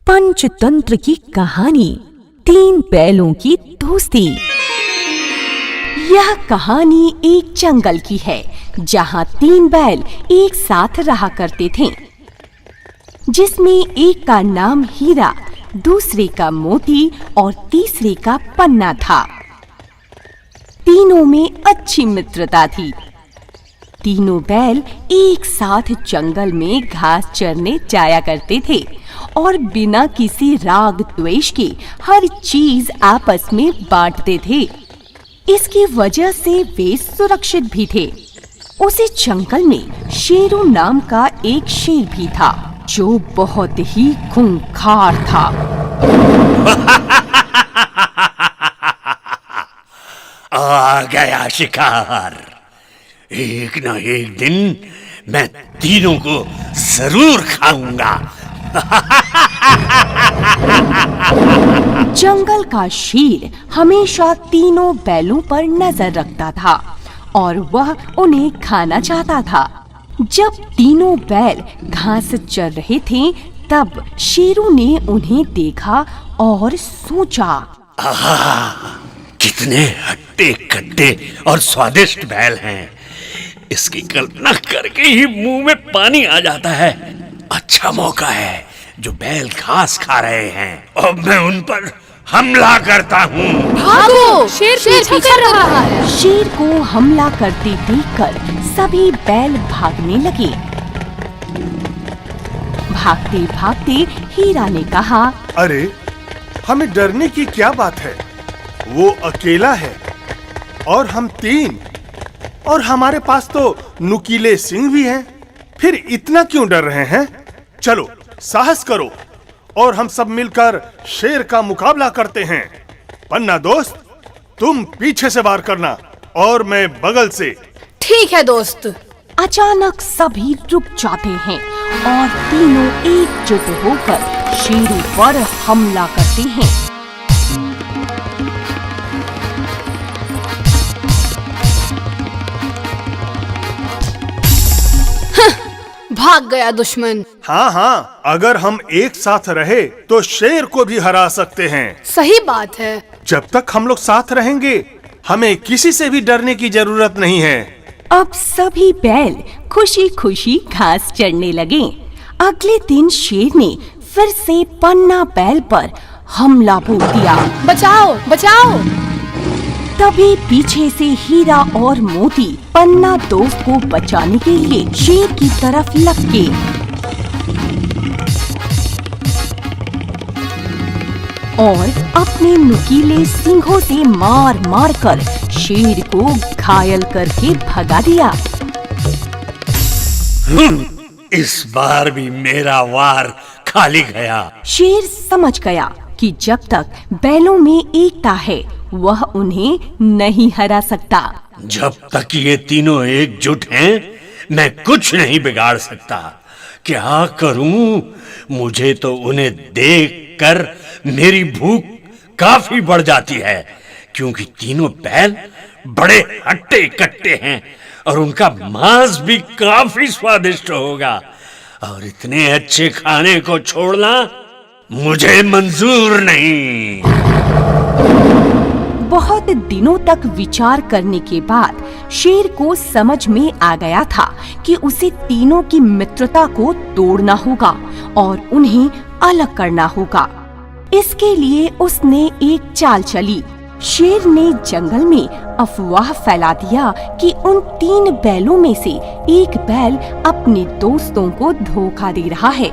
पंचतंत्र की कहानी, तीन बैलों की दोस्ती। यह कहानी एक जंगल की है जहाँ तीन बैल एक साथ रहा करते थे, जिसमें एक का नाम हीरा, दूसरे का मोती और तीसरे का पन्ना था। तीनों में अच्छी मित्रता थी। तीनों बैल एक साथ जंगल में घास चरने जाया करते थे और बिना किसी राग द्वेष के हर चीज आपस में बांटते थे। इसकी वजह से वे सुरक्षित भी थे। उसी जंगल में शेरू नाम का एक शेर भी था जो बहुत ही खूंखार था। आ गया शिकार। एक न एक दिन मैं तीनों को जरूर खाऊंगा। जंगल का शेर हमेशा तीनों बैलों पर नजर रखता था और वह उन्हें खाना चाहता था। जब तीनों बैल घास चर रहे थे तब शेरू ने उन्हें देखा और सोचा, कितने हट्टे कट्टे और स्वादिष्ट बैल हैं। इसकी कल्पना करके ही मुंह में पानी आ जाता है। अच्छा मौका है जो बैल घास खा रहे हैं। अब मैं उन पर हमला करता हूँ। भागो! शेर पीछे कर रहा है। शेर को हमला करते देखकर सभी बैल भागने लगे। भागते भागते हीरा ने कहा, अरे, हमें डरने की क्या बात है? वो अकेला है और हम तीन, और हमारे पास तो नुकीले सिंह भी हैं। फिर इतना क्यों डर रहे हैं? चलो साहस करो और हम सब मिलकर शेर का मुकाबला करते हैं। पन्ना दोस्त, तुम पीछे से वार करना और मैं बगल से। ठीक है दोस्त। अचानक सभी रुक जाते हैं और तीनों एकजुट होकर शेरू पर हमला करते हैं। भाग गया दुश्मन। हाँ, अगर हम एक साथ रहे तो शेर को भी हरा सकते हैं। सही बात है। जब तक हम लोग साथ रहेंगे हमें किसी से भी डरने की जरूरत नहीं है। अब सभी बैल खुशी खुशी घास चरने लगे। अगले दिन शेर ने फिर से पन्ना बैल पर हमला बोल दिया। बचाओ बचाओ! तभी पीछे से हीरा और मोती पन्ना दोस्त को बचाने के लिए शेर की तरफ लपके। और अपने नुकीले सींगों से मार मार कर शेर को घायल करके भगा दिया। इस बार भी मेरा वार खाली गया। शेर समझ गया कि जब तक बैलों में एकता है वह उन्हें नहीं हरा सकता। जब तक ये तीनों एकजुट हैं, मैं कुछ नहीं बिगाड़ सकता। क्या करूं? मुझे तो उन्हें देखकर मेरी भूख काफी बढ़ जाती है, क्योंकि तीनों बैल बड़े हट्टे कट्टे हैं और उनका मांस भी काफी स्वादिष्ट होगा। और इतने अच्छे खाने को छोड़ना मुझे मंजूर नहीं। बहुत दिनों तक विचार करने के बाद शेर को समझ में आ गया था कि उसे तीनों की मित्रता को तोड़ना होगा और उन्हें अलग करना होगा। इसके लिए उसने एक चाल चली। शेर ने जंगल में अफवाह फैला दिया कि उन तीन बैलों में से एक बैल अपने दोस्तों को धोखा दे रहा है।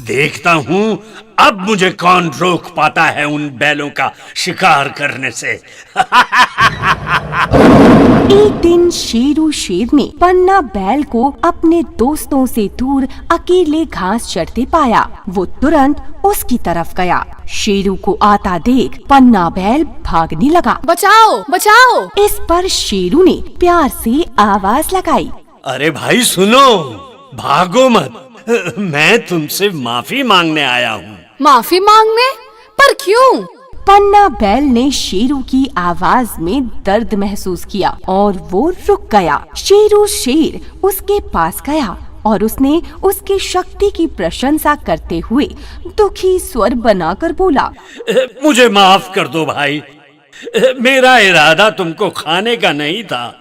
देखता हूँ अब मुझे कौन रोक पाता है उन बैलों का शिकार करने से। एक दिन शेरू शेर ने पन्ना बैल को अपने दोस्तों से दूर अकेले घास चरते पाया। वो तुरंत उसकी तरफ गया। शेरू को आता देख पन्ना बैल भागने लगा। बचाओ बचाओ! इस पर शेरू ने प्यार से आवाज लगाई, अरे भाई सुनो, भागो मत। मैं तुमसे माफी मांगने आया हूँ। माफी मांगने? पर क्यों? पन्ना बैल ने शेरू की आवाज में दर्द महसूस किया और वो रुक गया। शेरू शेर उसके पास गया और उसने उसकी शक्ति की प्रशंसा करते हुए दुखी स्वर बनाकर बोला, मुझे माफ कर दो भाई, मेरा इरादा तुमको खाने का नहीं था।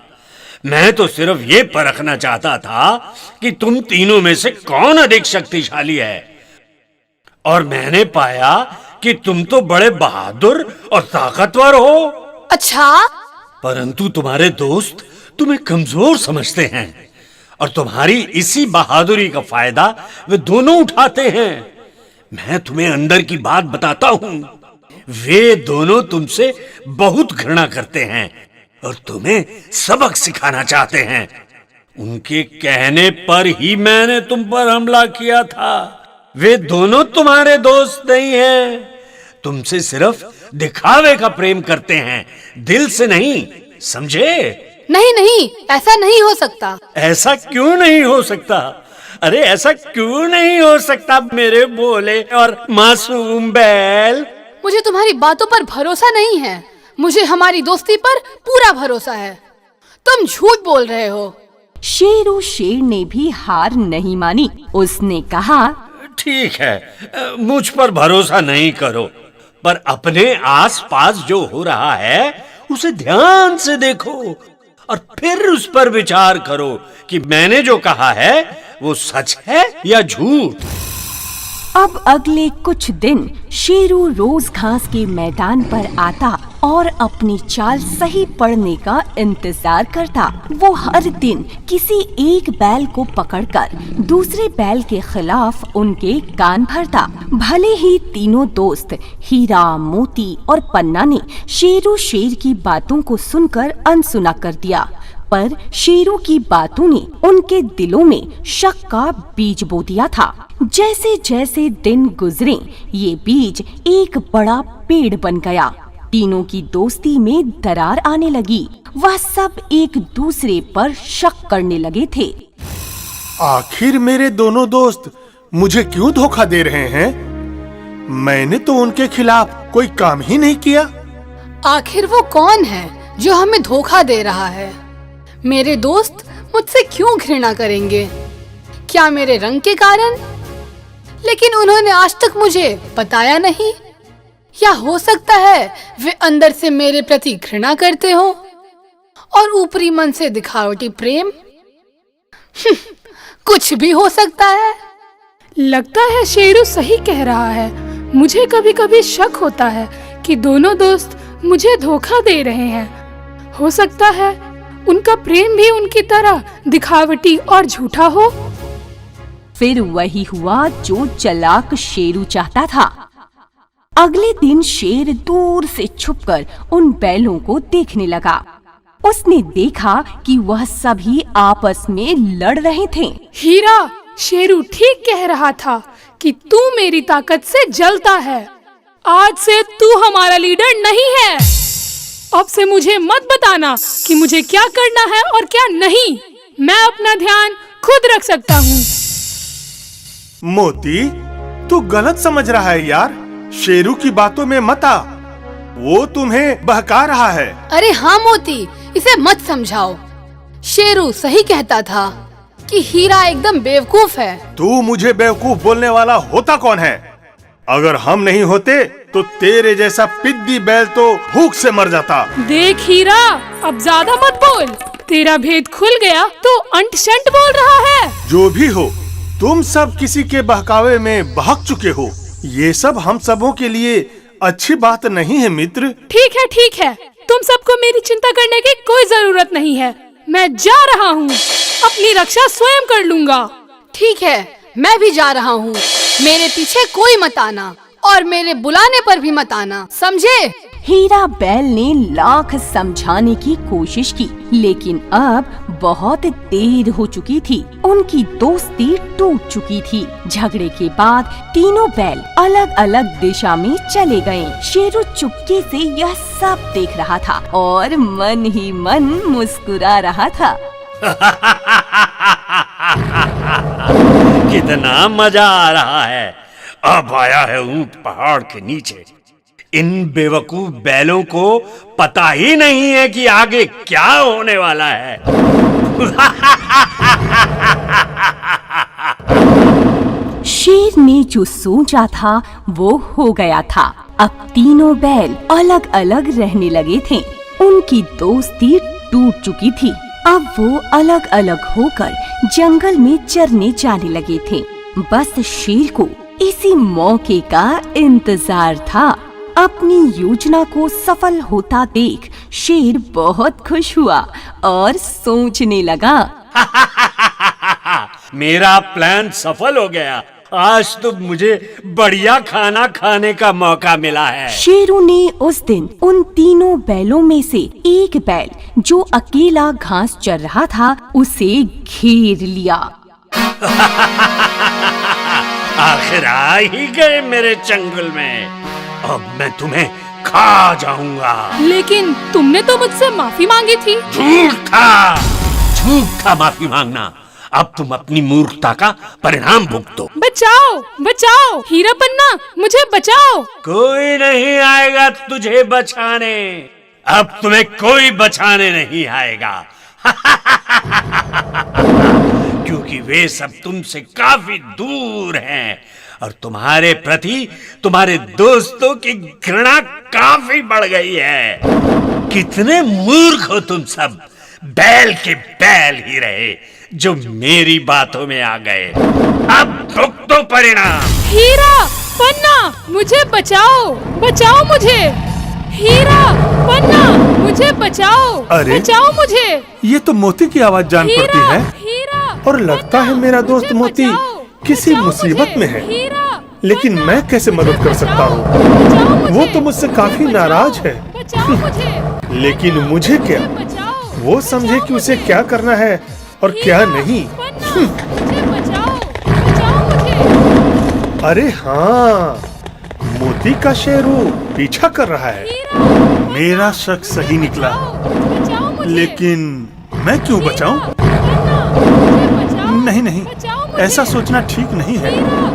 मैं तो सिर्फ ये परखना चाहता था कि तुम तीनों में से कौन अधिक शक्तिशाली है, और मैंने पाया कि तुम तो बड़े बहादुर और ताकतवर हो। अच्छा, परंतु तुम्हारे दोस्त तुम्हें कमजोर समझते हैं, और तुम्हारी इसी बहादुरी का फायदा वे दोनों उठाते हैं। मैं तुम्हें अंदर की बात बताता हूं, वे दोनों तुमसे बहुत घृणा करते हैं और तुम्हें सबक सिखाना चाहते हैं। उनके कहने पर ही मैंने तुम पर हमला किया था। वे दोनों तुम्हारे दोस्त नहीं हैं, तुमसे सिर्फ दिखावे का प्रेम करते हैं, दिल से नहीं, समझे? नहीं नहीं, ऐसा नहीं हो सकता। ऐसा क्यों नहीं हो सकता? अरे ऐसा क्यों नहीं हो सकता मेरे भोले और मासूम बैल? मुझे तुम्हारी बातों पर भरोसा नहीं है। मुझे हमारी दोस्ती पर पूरा भरोसा है। तुम झूठ बोल रहे हो। शेरू शेर ने भी हार नहीं मानी। उसने कहा, ठीक है, मुझ पर भरोसा नहीं करो, पर अपने आसपास जो हो रहा है उसे ध्यान से देखो और फिर उस पर विचार करो कि मैंने जो कहा है वो सच है या झूठ। अब अगले कुछ दिन शेरू रोज घास के मैदान पर आता और अपनी चाल सही पड़ने का इंतजार करता। वो हर दिन किसी एक बैल को पकड़कर दूसरे बैल के खिलाफ उनके कान भरता। भले ही तीनों दोस्त हीरा, मोती और पन्ना ने शेरू शेर की बातों को सुनकर अनसुना कर दिया, पर शेरू की बातों ने उनके दिलों में शक का बीज बो दिया था। जैसे जैसे दिन गुजरे, ये बीज एक बड़ा पेड़ बन गया। तीनों की दोस्ती में दरार आने लगी। वह सब एक दूसरे पर शक करने लगे थे। आखिर मेरे दोनों दोस्त मुझे क्यों धोखा दे रहे हैं? मैंने तो उनके खिलाफ कोई काम ही नहीं किया। आखिर वो कौन है जो हमें धोखा दे रहा है? मेरे दोस्त मुझसे क्यों घृणा करेंगे? क्या मेरे रंग के कारण? लेकिन उन्होंने आज तक मुझे बताया नहीं। या हो सकता है वे अंदर से मेरे प्रति घृणा करते हो और ऊपरी मन से दिखावटी प्रेम। कुछ भी हो सकता है। लगता है शेरू सही कह रहा है। मुझे कभी कभी शक होता है कि दोनों दोस्त मुझे धोखा दे रहे हैं। हो सकता है उनका प्रेम भी उनकी तरह दिखावटी और झूठा हो। फिर वही हुआ जो चालाक शेरू चाहता था। अगले दिन शेर दूर से छुपकर उन बैलों को देखने लगा। उसने देखा कि वह सभी आपस में लड़ रहे थे। हीरा, शेरू ठीक कह रहा था कि तू मेरी ताकत से जलता है। आज से तू हमारा लीडर नहीं है। अब से मुझे मत बताना कि मुझे क्या करना है और क्या नहीं। मैं अपना ध्यान खुद रख सकता हूँ। मोती, तू गलत समझ रहा है यार। शेरू की बातों में मत आ, वो तुम्हें बहका रहा है। अरे हाँ मोती, इसे मत समझाओ। शेरू सही कहता था कि हीरा एकदम बेवकूफ है। तू मुझे बेवकूफ बोलने वाला होता कौन है? अगर हम नहीं होते तो तेरे जैसा पिद्दी बैल तो भूख से मर जाता। देख हीरा, अब ज्यादा मत बोल। तेरा भेद खुल गया तो अंट शंट बोल रहा है। जो भी हो, तुम सब किसी के बहकावे में बहक चुके हो। ये सब हम सबों के लिए अच्छी बात नहीं है मित्र। ठीक है। तुम सबको मेरी चिंता करने की कोई जरूरत नहीं है। मैं जा रहा हूँ। अपनी रक्षा स्वयं कर लूंगा। ठीक है, मैं भी जा रहा हूँ। मेरे पीछे कोई मत आना और मेरे बुलाने पर भी मत आना, समझे? हीरा बैल ने लाख समझाने की कोशिश की, लेकिन अब बहुत देर हो चुकी थी। उनकी दोस्ती टूट चुकी थी। झगड़े के बाद तीनों बैल अलग अलग दिशा में चले गए। शेरू चुपके से यह सब देख रहा था और मन ही मन मुस्कुरा रहा था। कितना मजा आ रहा है। अब आया है ऊंट पहाड़ के नीचे। इन बेवकूफ बैलों को पता ही नहीं है कि आगे क्या होने वाला है। ने जो सोचा था वो हो गया था। अब तीनों बैल अलग अलग रहने लगे थे। उनकी दोस्ती टूट चुकी थी। अब वो अलग अलग होकर जंगल में चरने जाने लगे थे। बस शेर को इसी मौके का इंतजार था। अपनी योजना को सफल होता देख शेर बहुत खुश हुआ और सोचने लगा, मेरा प्लान सफल हो गया। आज तो मुझे बढ़िया खाना खाने का मौका मिला है। शेरू ने उस दिन उन तीनों बैलों में से एक बैल जो अकेला घास चर रहा था उसे घेर लिया। आखिर आ ही गए मेरे चंगुल में। अब मैं तुम्हें खा जाऊंगा। लेकिन तुमने तो मुझसे माफी मांगी थी। झूठ था माफी मांगना। अब तुम अपनी मूर्खता का परिणाम भुगतो। बचाओ बचाओ हीरा पन्ना, मुझे बचाओ। कोई नहीं आएगा तुझे बचाने। अब तुम्हें कोई बचाने नहीं आएगा। क्योंकि वे सब तुमसे काफी दूर हैं और तुम्हारे प्रति तुम्हारे दोस्तों की घृणा काफी बढ़ गई है। कितने मूर्ख हो तुम सब। बैल के बैल ही रहे जो मेरी बातों में आ गए। अब भुगतो परिणाम। हीरा पन्ना, मुझे बचाओ, बचाओ मुझे। हीरा पन्ना, मुझे बचाओ। अरे, बचाओ मुझे। ये तो मोती की आवाज जान पड़ती है। हीरा और लगता है मेरा दोस्त मोती किसी मुसीबत में है। लेकिन मैं कैसे मदद कर सकता हूँ? वो तो मुझसे काफी नाराज है। लेकिन मुझे क्या? वो समझे कि उसे क्या करना है और क्या नहीं। अरे हाँ, मोती का शेरू पीछा कर रहा है। मेरा शक सही निकला। लेकिन मैं क्यों बचाऊं? नहीं, ऐसा सोचना ठीक नहीं है।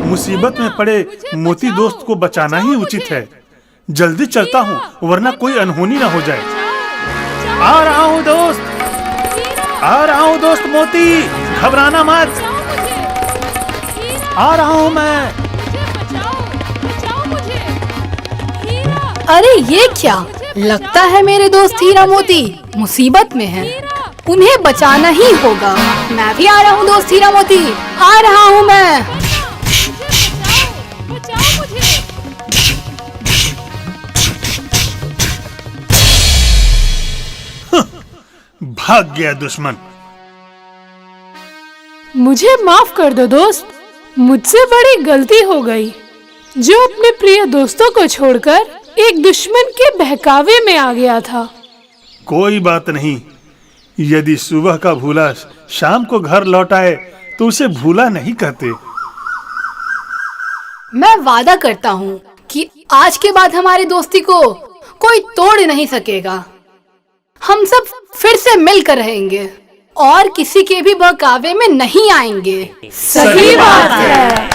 मुसीबत में पड़े मोती दोस्त को बचाना ही उचित है। जल्दी चलता हूँ वरना कोई अनहोनी ना हो जाए। आ रहा हूँ दोस्त मोती, घबराना मत। आ रहा हूँ मैं। अरे ये क्या? लगता है मेरे दोस्त हीरा मोती मुसीबत में है। उन्हें बचाना ही होगा। मैं भी आ रहा हूँ दोस्त हीरा मोती, आ रहा हूँ मैं। भाग गया दुश्मन। मुझे माफ कर दो दोस्त, मुझसे बड़ी गलती हो गई जो अपने प्रिय दोस्तों को छोड़कर एक दुश्मन के बहकावे में आ गया था। कोई बात नहीं। यदि सुबह का भूला शाम को घर लौट आए तो उसे भूला नहीं कहते। मैं वादा करता हूँ कि आज के बाद हमारी दोस्ती को कोई तोड़ नहीं सकेगा। हम सब फिर से मिलकर रहेंगे और किसी के भी बहकावे में नहीं आएंगे। सही बात है।